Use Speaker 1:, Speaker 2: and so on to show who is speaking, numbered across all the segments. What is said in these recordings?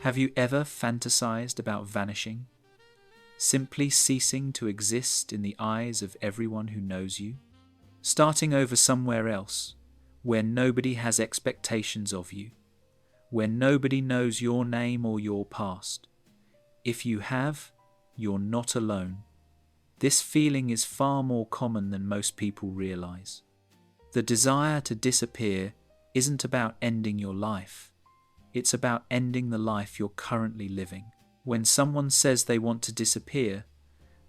Speaker 1: Have you ever fantasized about vanishing? Simply ceasing to exist in the eyes of everyone who knows you? Starting over somewhere else, where nobody has expectations of you, where nobody knows your name or your past. If you have, you're not alone. This feeling is far more common than most people realize. The desire to disappear isn't about ending your life. It's about ending the life you're currently living. When someone says they want to disappear,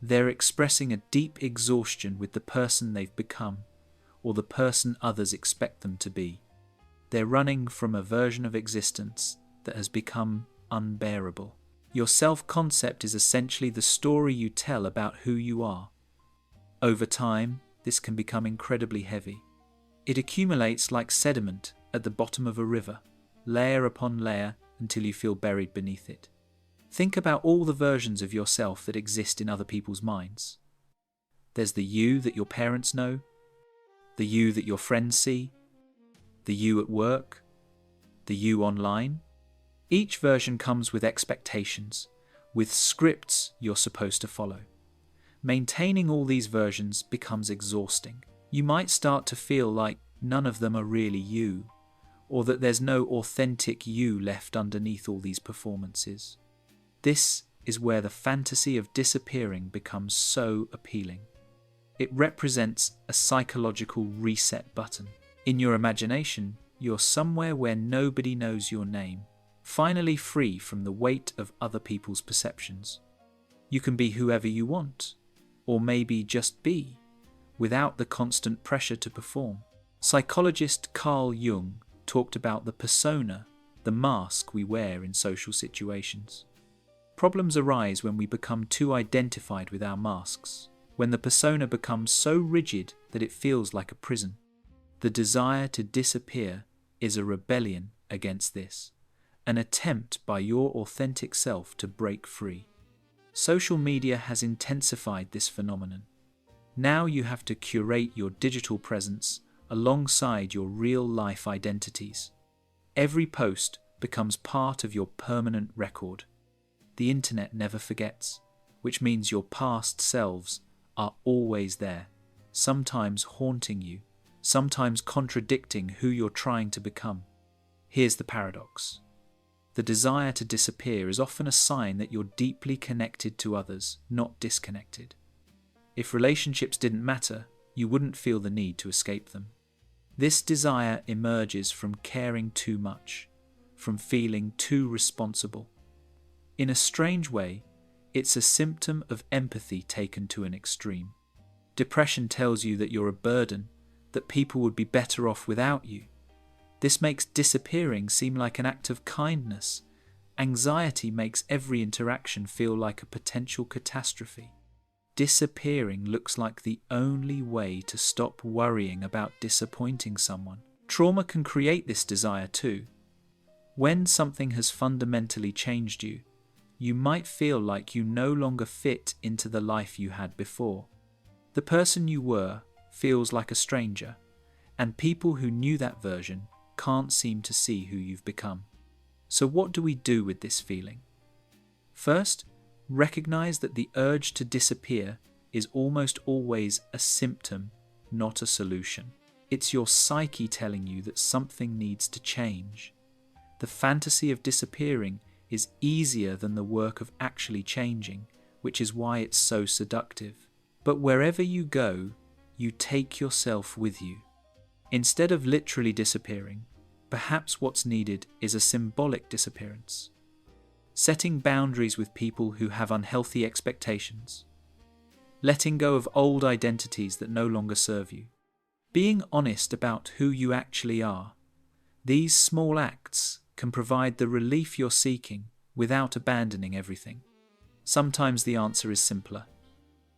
Speaker 1: they're expressing a deep exhaustion with the person they've become, or the person others expect them to be. They're running from a version of existence that has become unbearable. Your self-concept is essentially the story you tell about who you are. Over time, this can become incredibly heavy. It accumulates like sediment at the bottom of a river, layer upon layer until you feel buried beneath it. Think about all the versions of yourself that exist in other people's minds. There's the you that your parents know, the you that your friends see, the you at work, the you online. Each version comes with expectations, with scripts you're supposed to follow. Maintaining all these versions becomes exhausting. You might start to feel like none of them are really you, or that there's no authentic you left underneath all these performances. This is where the fantasy of disappearing becomes so appealing. It represents a psychological reset button. In your imagination, you're somewhere where nobody knows your name, finally free from the weight of other people's perceptions. You can be whoever you want, or maybe just be, without the constant pressure to perform. Psychologist Carl Jung talked about the persona, the mask we wear in social situations. Problems arise when we become too identified with our masks, when the persona becomes so rigid that it feels like a prison. The desire to disappear is a rebellion against this, an attempt by your authentic self to break free. Social media has intensified this phenomenon. Now you have to curate your digital presence alongside your real-life identities. Every post becomes part of your permanent record. The internet never forgets, which means your past selves are always there, sometimes haunting you, sometimes contradicting who you're trying to become. Here's the paradox. The desire to disappear is often a sign that you're deeply connected to others, not disconnected. If relationships didn't matter, you wouldn't feel the need to escape them. This desire emerges from caring too much, from feeling too responsible. In a strange way, it's a symptom of empathy taken to an extreme. Depression tells you that you're a burden, that people would be better off without you. This makes disappearing seem like an act of kindness. Anxiety makes every interaction feel like a potential catastrophe. Disappearing looks like the only way to stop worrying about disappointing someone. Trauma can create this desire too. When something has fundamentally changed you, you might feel like you no longer fit into the life you had before. The person you were feels like a stranger, and people who knew that version can't seem to see who you've become. So what do we do with this feeling? First, recognize that the urge to disappear is almost always a symptom, not a solution. It's your psyche telling you that something needs to change. The fantasy of disappearing is easier than the work of actually changing, which is why it's so seductive. But wherever you go, you take yourself with you. Instead of literally disappearing, perhaps what's needed is a symbolic disappearance. Setting boundaries with people who have unhealthy expectations. Letting go of old identities that no longer serve you. Being honest about who you actually are. These small acts can provide the relief you're seeking without abandoning everything. Sometimes the answer is simpler.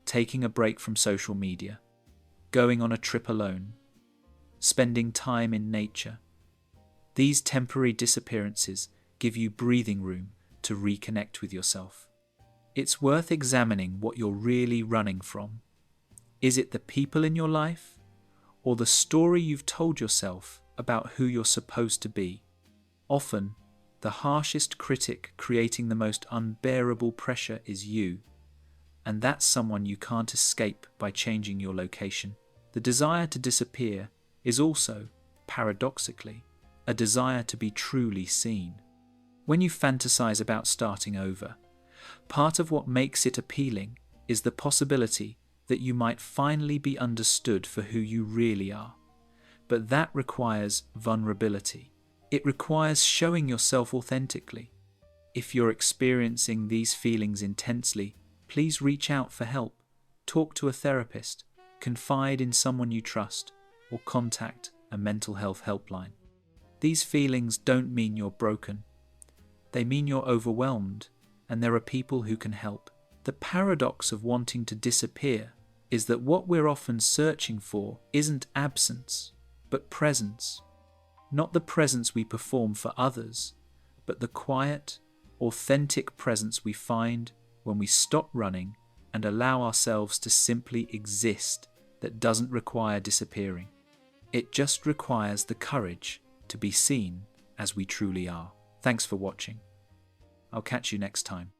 Speaker 1: Taking a break from social media. Going on a trip alone. Spending time in nature. These temporary disappearances give you breathing room to reconnect with yourself. It's worth examining what you're really running from. Is it the people in your life, or the story you've told yourself about who you're supposed to be? Often, The harshest critic creating the most unbearable pressure is you, and that's someone you can't escape by changing your location. The desire to disappear is also, paradoxically, a desire to be truly seen. When you fantasize about starting over, part of what makes it appealing is the possibility that you might finally be understood for who you really are. But that requires vulnerability. It requires showing yourself authentically. If you're experiencing these feelings intensely, please reach out for help, talk to a therapist, confide in someone you trust, or contact a mental health helpline. These feelings don't mean you're broken. They mean you're overwhelmed, and there are people who can help. The paradox of wanting to disappear is that what we're often searching for isn't absence, but presence. Not the presence we perform for others, but the quiet, authentic presence we find when we stop running and allow ourselves to simply exist that doesn't require disappearing. It just requires the courage to be seen as we truly are. Thanks for watching. I'll catch you next time.